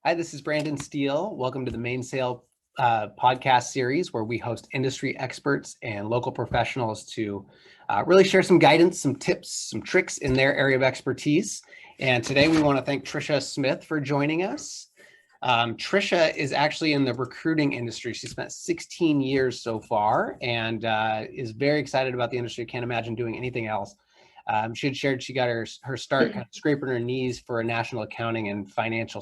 Hi, this is Brandon Steele. Welcome to the Mainsail Podcast series, where we host industry experts and local professionals to really share some guidance, some tips, some tricks in their area of expertise. And today we want to thank Tricia Smith for joining us. Tricia is actually in the recruiting industry. She spent 16 years so far and is very excited about the industry. Can't imagine doing anything else. She had shared she got her start kind of scraping her knees for a national accounting and finance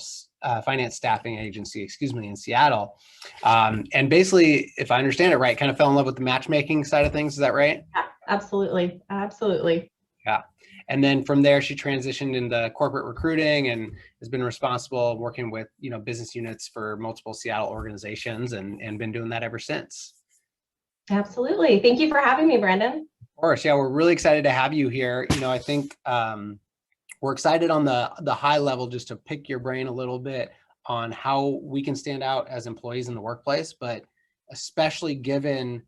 staffing agency, in Seattle. And basically, if I understand it right, kind of fell in love with the matchmaking side of things. Is that right? Yeah, absolutely. Absolutely. Yeah. And then from there, she transitioned into corporate recruiting and has been responsible working with, business units for multiple Seattle organizations and been doing that ever since. Absolutely. Thank you for having me, Brandon. Of course. Yeah, we're really excited to have you here. I think we're excited on the high level just to pick your brain a little bit on how we can stand out as employees in the workplace, but especially given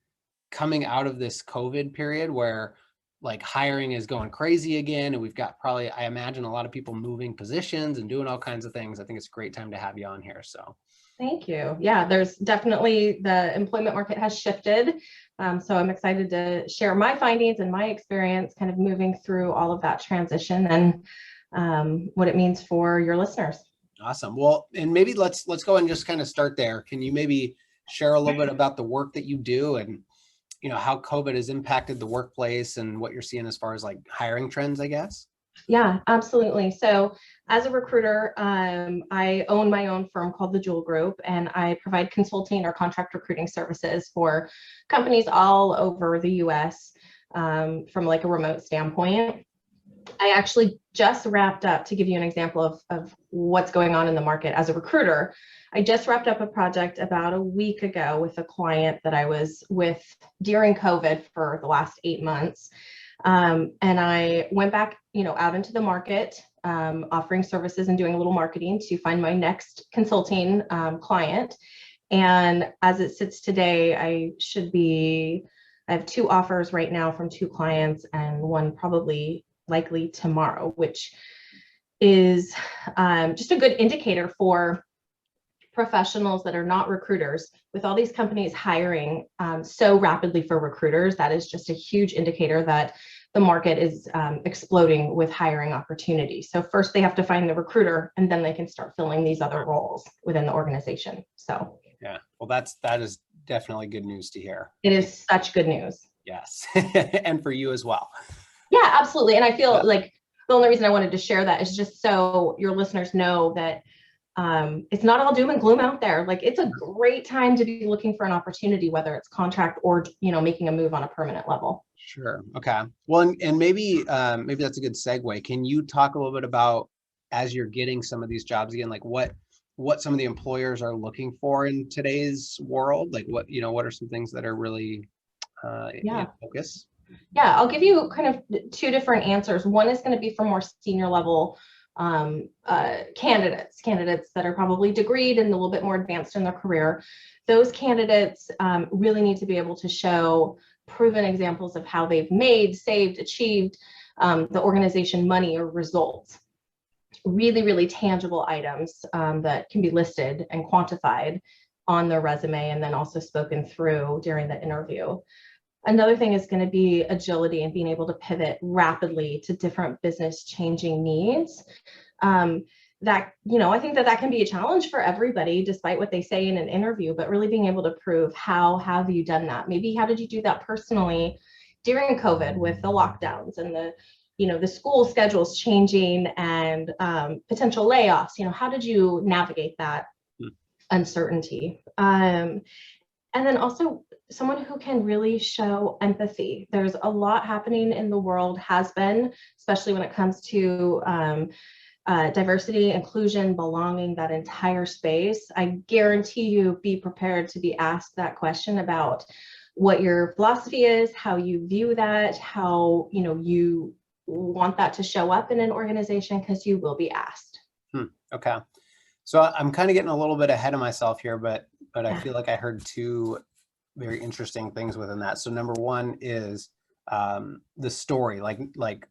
coming out of this COVID period where like hiring is going crazy again. And we've got probably, I imagine, a lot of people moving positions and doing all kinds of things. I think it's a great time to have you on here. So thank you. Yeah, there's definitely the employment market has shifted. So I'm excited to share my findings and my experience kind of moving through all of that transition and what it means for your listeners. Awesome. Well, and maybe let's go and just kind of start there. Can you maybe share a little bit about the work that you do and how COVID has impacted the workplace and what you're seeing as far as like hiring trends, I guess? Yeah, absolutely. So as a recruiter, I own my own firm called the Jule Group, and I provide consulting or contract recruiting services for companies all over the US from like a remote standpoint. I actually just wrapped up, to give you an example of what's going on in the market as a recruiter. I just wrapped up a project about a week ago with a client that I was with during COVID for the last 8 months. And I went back, out into the market, offering services and doing a little marketing to find my next consulting client. And as it sits today, I have 2 offers right now from 2 clients and one probably likely tomorrow, which is just a good indicator for professionals that are not recruiters. With all these companies hiring so rapidly for recruiters, that is just a huge indicator that the market is exploding with hiring opportunities. So first they have to find the recruiter, and then they can start filling these other roles within the organization. So yeah, well, that is definitely good news to hear. It is such good news. Yes, and for you as well. Yeah, absolutely. And I feel like the only reason I wanted to share that is just so your listeners know that it's not all doom and gloom out there. Like, it's a great time to be looking for an opportunity, whether it's contract or, making a move on a permanent level. Sure. Okay. Well, and maybe that's a good segue. Can you talk a little bit about, as you're getting some of these jobs again, like what some of the employers are looking for in today's world? Like what are some things that are really in focus? Yeah, I'll give you kind of 2 different answers. One is going to be for more senior level candidates that are probably degreed and a little bit more advanced in their career. Those candidates really need to be able to show proven examples of how they've made, saved, achieved the organization money or results. Really, really tangible items that can be listed and quantified on their resume and then also spoken through during the interview. Another thing is going to be agility and being able to pivot rapidly to different business changing needs. I think that can be a challenge for everybody, despite what they say in an interview, but really being able to prove how have you done that? Maybe how did you do that personally during COVID with the lockdowns and the school schedules changing and potential layoffs? How did you navigate that uncertainty? And then also someone who can really show empathy. There's a lot happening in the world, has been, especially when it comes to diversity, inclusion, belonging, that entire space. I guarantee you be prepared to be asked that question about what your philosophy is, how you view that, how you want that to show up in an organization, because you will be asked. Okay. So I'm kind of getting a little bit ahead of myself here, but I feel like I heard 2 very interesting things within that. So number one is the story, like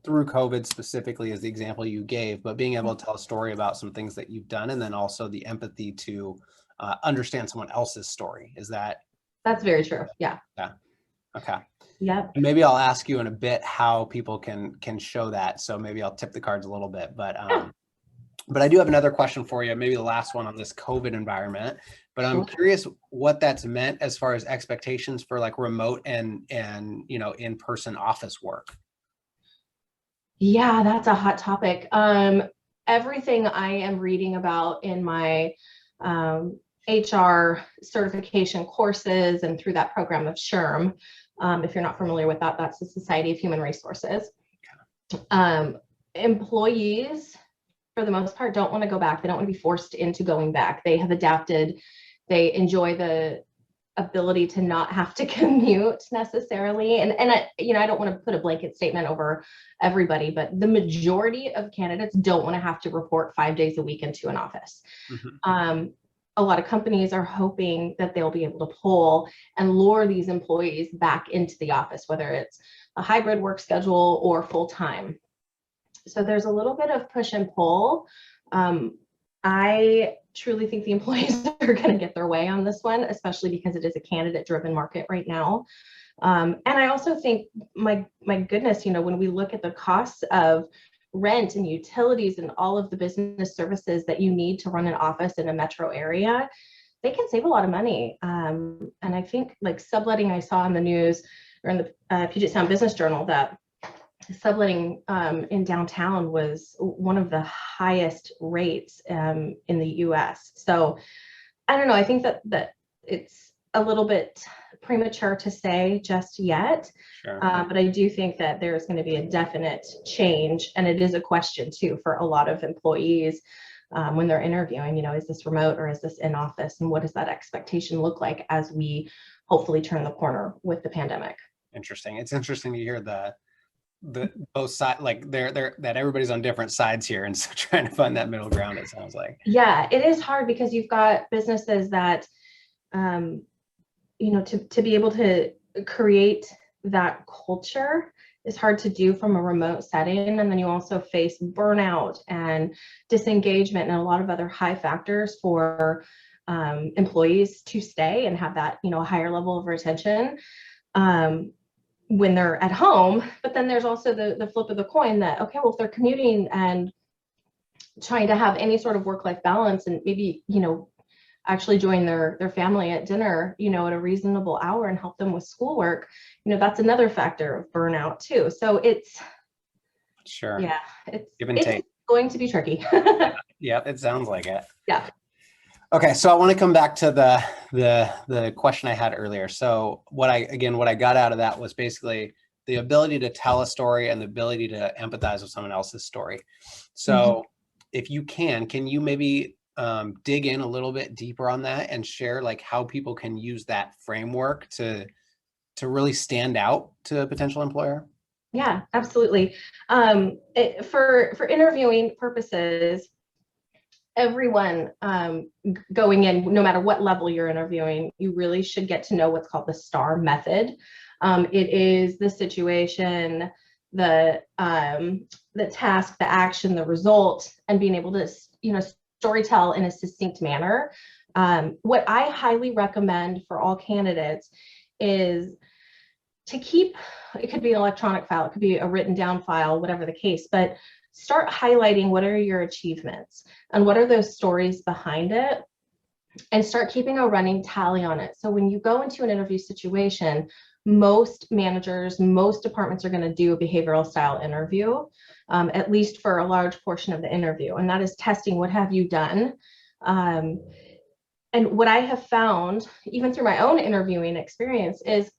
through COVID specifically as the example you gave, but being able to tell a story about some things that you've done, and then also the empathy to understand someone else's story. Is that? That's very true. Yeah. Yeah. Okay. Yep. And maybe I'll ask you in a bit how people can show that. So maybe I'll tip the cards a little bit, but I do have another question for you, maybe the last one on this COVID environment, but I'm curious what that's meant as far as expectations for like remote and in-person office work. Yeah, that's a hot topic. Everything I am reading about in my HR certification courses and through that program of SHRM, if you're not familiar with that, that's the Society of Human Resources. Employees, for the most part, don't want to go back. They don't want to be forced into going back. They have adapted. They enjoy the ability to not have to commute necessarily. And I don't want to put a blanket statement over everybody, but the majority of candidates don't want to have to report 5 days a week into an office. Mm-hmm. A lot of companies are hoping that they'll be able to pull and lure these employees back into the office, whether it's a hybrid work schedule or full-time. So there's a little bit of push and pull. I truly think the employees are going to get their way on this one, especially because it is a candidate-driven market right now. And I also think, my goodness, when we look at the costs of rent and utilities and all of the business services that you need to run an office in a metro area, they can save a lot of money. And I think like subletting, I saw in the news or in the Puget Sound Business Journal that subletting in downtown was one of the highest rates in the US. So I don't know, I think that it's a little bit premature to say just yet. Sure. But I do think that there's going to be a definite change, and it is a question too for a lot of employees when they're interviewing, is this remote or is this in office, and what does that expectation look like as we hopefully turn the corner with the pandemic? Interesting. It's interesting to hear the both sides, like they're that everybody's on different sides here, and so trying to find that middle ground, it sounds like. Yeah, it is hard because you've got businesses that to be able to create that culture is hard to do from a remote setting. And then you also face burnout and disengagement and a lot of other high factors for employees to stay and have that, higher level of retention when they're at home. But then there's also the flip of the coin that, okay, well, if they're commuting and trying to have any sort of work-life balance and maybe, actually join their family at dinner, at a reasonable hour and help them with schoolwork, that's another factor of burnout too. So it's sure. Yeah, it's going to be tricky. Yeah, it sounds like it. Yeah. Okay, so I want to come back to the question I had earlier. So what I got out of that was basically the ability to tell a story and the ability to empathize with someone else's story. So if you can you maybe dig in a little bit deeper on that and share like how people can use that framework to really stand out to a potential employer? Yeah, absolutely. For interviewing purposes, everyone going in, no matter what level you're interviewing, you really should get to know what's called the STAR method. It is the situation, the task, the action, the result, and being able to, storytell in a succinct manner. What I highly recommend for all candidates is to keep, it could be an electronic file, it could be a written down file, whatever the case, but start highlighting what are your achievements and what are those stories behind it, and start keeping a running tally on it. So when you go into an interview situation, most managers, most departments are going to do a behavioral style interview, at least for a large portion of the interview. And that is testing, what have you done? And what I have found, even through my own interviewing experience, is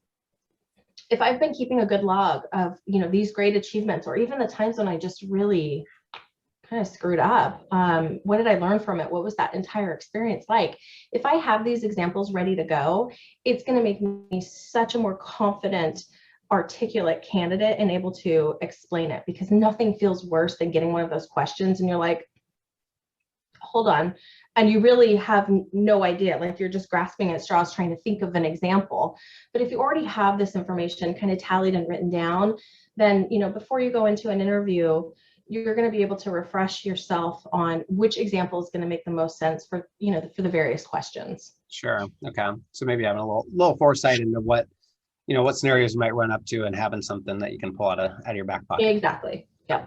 if I've been keeping a good log of, these great achievements, or even the times when I just really kind of screwed up, what did I learn from it? What was that entire experience like? If I have these examples ready to go, it's going to make me such a more confident, articulate candidate and able to explain it, because nothing feels worse than getting one of those questions and you're like, hold on. And you really have no idea, like you're just grasping at straws trying to think of an example. But if you already have this information kind of tallied and written down, then, before you go into an interview, you're going to be able to refresh yourself on which example is going to make the most sense for, for the various questions. Sure. Okay. So maybe having a little foresight into what scenarios you might run up to and having something that you can pull out of your back pocket. Exactly. Yeah.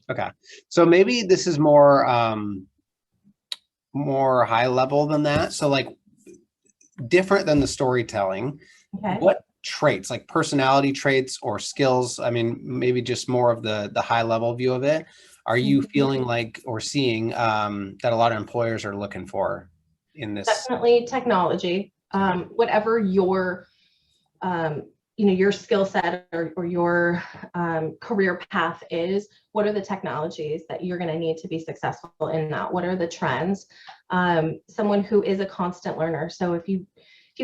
Okay. So maybe this is more high level than that. So like different than the storytelling, Okay. what traits, like personality traits or skills, I mean, maybe just more of the high level view of it, are you feeling like or seeing that a lot of employers are looking for in this? Definitely technology. Whatever your your skill set or your career path is, what are the technologies that you're going to need to be successful in that? What are the trends? Someone who is a constant learner. So if you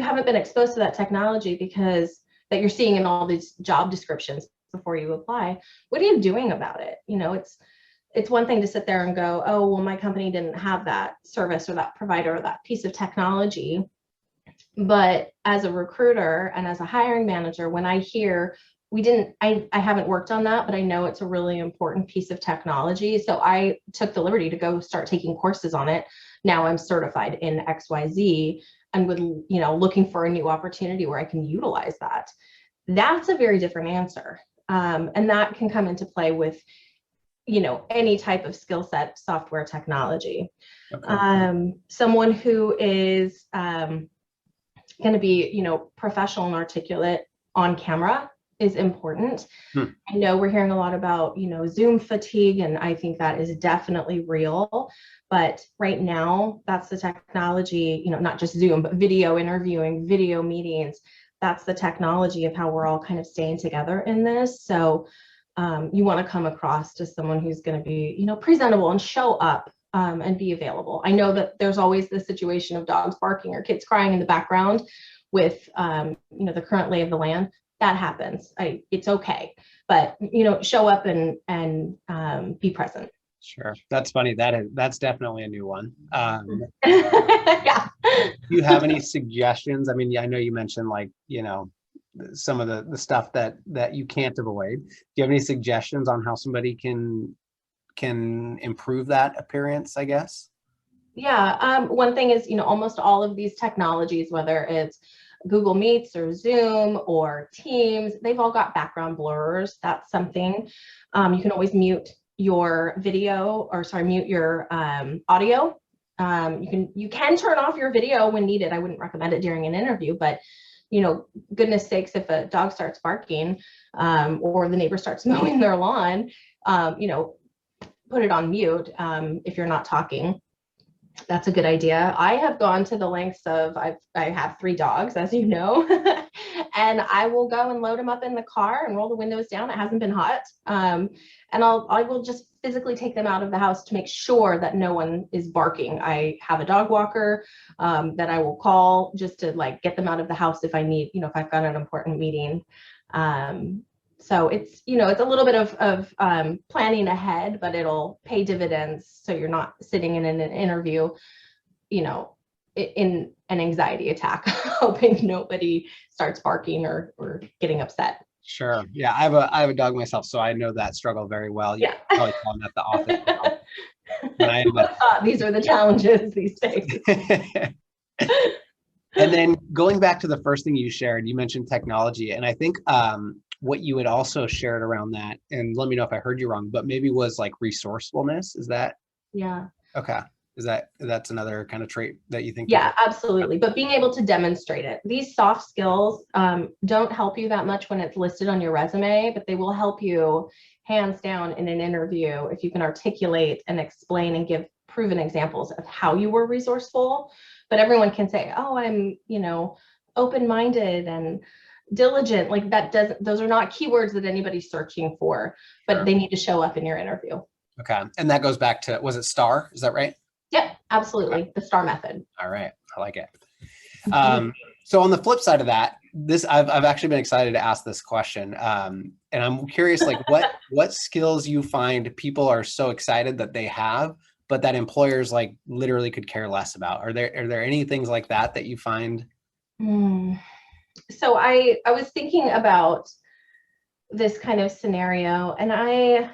haven't been exposed to that technology because that you're seeing in all these job descriptions before you apply, what are you doing about it? It's one thing to sit there and go, oh, well, my company didn't have that service or that provider or that piece of technology. But as a recruiter and as a hiring manager, when I hear I haven't worked on that, but I know it's a really important piece of technology. So I took the liberty to go start taking courses on it. Now I'm certified in XYZ and looking for a new opportunity where I can utilize that. That's a very different answer. And that can come into play with, any type of skill set, software technology. Okay. Someone who is going to be, professional and articulate on camera is important. I know we're hearing a lot about, Zoom fatigue, and I think that is definitely real. But right now, that's the technology, not just Zoom, but video interviewing, video meetings. That's the technology of how we're all kind of staying together in this. So you want to come across as someone who's going to be, presentable and show up and be available. I know that there's always the situation of dogs barking or kids crying in the background with, the current lay of the land. That happens. It's okay, but show up and be present. Sure, that's funny. That's definitely a new one. Yeah. Do you have any suggestions? I mean, I know you mentioned some of the stuff that you can't avoid. Do you have any suggestions on how somebody can improve that appearance, I guess? Yeah. One thing is, almost all of these technologies, whether it's Google Meets or Zoom or Teams, they've all got background blurs. That's something. You can always mute your mute your audio. You can turn off your video when needed. I wouldn't recommend it during an interview, but goodness sakes, if a dog starts barking or the neighbor starts mowing their lawn, put it on mute if you're not talking. That's a good idea. I have gone to the lengths of, I have 3 dogs, as you know, and I will go and load them up in the car and roll the windows down. It hasn't been hot. And I will just physically take them out of the house to make sure that no one is barking. I have a dog walker that I will call just to get them out of the house if I need, if I've got an important meeting. So it's, it's a little bit of planning ahead, but it'll pay dividends. So you're not sitting in an interview, in an anxiety attack, hoping nobody starts barking or getting upset. Sure. Yeah. I have a dog myself, so I know that struggle very well. You probably call them at the office now. These are the challenges these days. And then going back to the first thing you shared, you mentioned technology. And I think what you had also shared around that, and let me know if I heard you wrong, but maybe was resourcefulness. Is that? Yeah. Okay. That's another kind of trait that you think? Yeah, absolutely. But being able to demonstrate it. These soft skills don't help you that much when it's listed on your resume, but they will help you hands down in an interview if you can articulate and explain and give proven examples of how you were resourceful. But everyone can say, oh, I'm, open-minded and diligent. Those are not keywords that anybody's searching for, but Sure. They need to show up in your interview. Okay. And that goes back to, was it STAR? Is that right? Yep, absolutely. Okay. The STAR method. All right. I like it. So on the flip side of that, I've actually been excited to ask this question. And I'm curious, what skills you find people are so excited that they have, but that employers like literally could care less about? Are there any things like that you find? So I was thinking about this kind of scenario, and I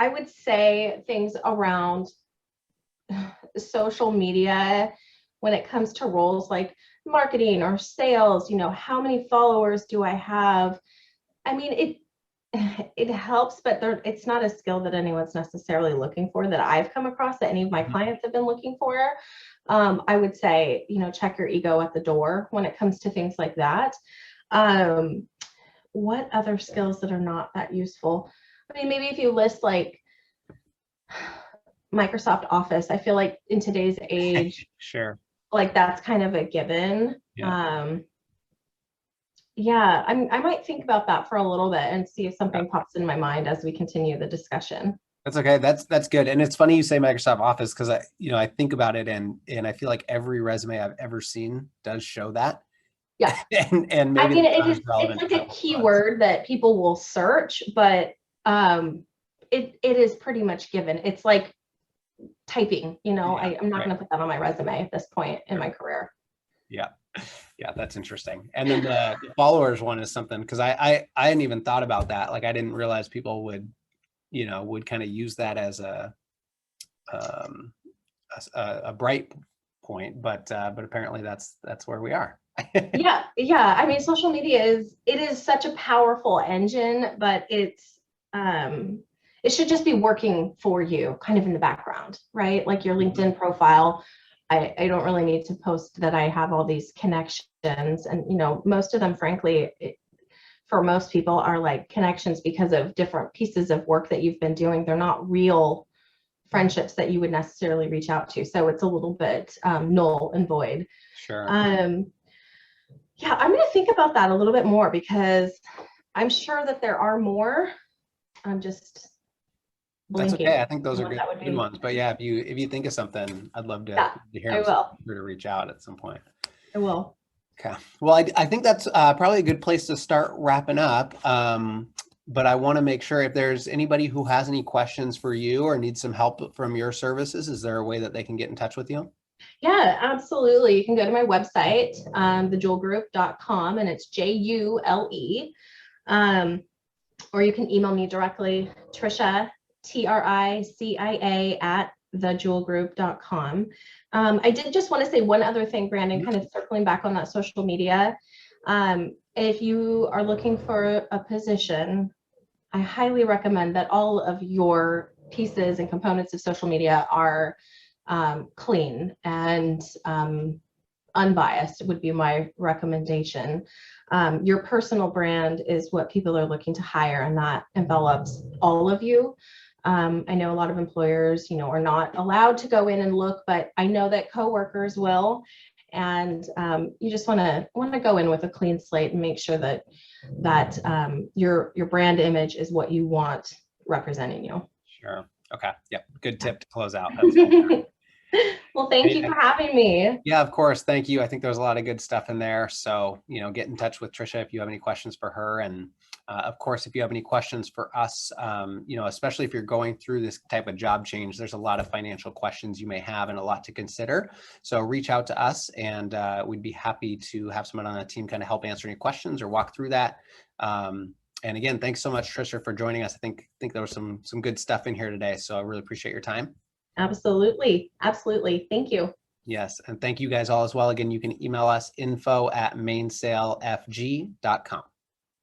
would say things around social media when it comes to roles like marketing or sales. How many followers do I have? I mean, it helps, but it's not a skill that anyone's necessarily looking for, that I've come across, that any of my clients have been looking for. I would say, check your ego at the door when it comes to things like that. What other skills that are not that useful? I mean, maybe if you list like Microsoft Office, I feel like in today's age, Sure, like that's kind of a given. Yeah, I might think about that for a little bit and see if something pops in my mind as we continue the discussion. that's okay. That's good. And it's funny you say Microsoft Office, because I think about it, and I feel like every resume I've ever seen does show that. Yeah. and maybe I mean, it's like a keyword that people will search, but it is pretty much given. It's like typing, I'm not going to put that on my resume at this point in my career. Yeah, that's interesting. And then the followers one is something, because I hadn't even thought about that. Like, I didn't realize people would kind of use that as a bright point, but apparently that's where we are. Yeah. I mean, social media is such a powerful engine, but it should just be working for you kind of in the background, right? Like your LinkedIn profile. I don't really need to post that I have all these connections, and most of them, frankly, for most people are like connections because of different pieces of work that you've been doing. They're not real friendships that you would necessarily reach out to. So it's a little bit null and void. Sure. Yeah, I'm going to think about that a little bit more, because I'm sure that there are more. I'm just That's blinking. okay. I think those are good ones. But yeah, if you think of something, I'd love to hear them. I will. To reach out at some point. I will. Okay. Well, I think that's probably a good place to start wrapping up. But I want to make sure, if there's anybody who has any questions for you or needs some help from your services, is there a way that they can get in touch with you? Yeah, absolutely. You can go to my website, thejulegroup.com, and it's JULE. Or you can email me directly, Tricia, TRICIA @thejulegroup.com. I did just want to say one other thing, Brandon, kind of circling back on that social media. If you are looking for a position, I highly recommend that all of your pieces and components of social media are clean and unbiased would be my recommendation. Your personal brand is what people are looking to hire, and that envelops all of you. I know a lot of employers, are not allowed to go in and look, but I know that coworkers will. And you just want to go in with a clean slate and make sure that your brand image is what you want representing you. Sure. Okay. Yep. Good tip to close out. Well, thank you for having me. Yeah, of course. Thank you. I think there's a lot of good stuff in there. So, get in touch with Tricia if you have any questions for her. And of course, if you have any questions for us, especially if you're going through this type of job change, there's a lot of financial questions you may have and a lot to consider. So reach out to us, and we'd be happy to have someone on the team kind of help answer any questions or walk through that. And again, thanks so much, Tricia, for joining us. I think there was some good stuff in here today. So I really appreciate your time. Absolutely. Thank you. Yes. And thank you guys all as well. Again, you can email us info@mainsailfg.com.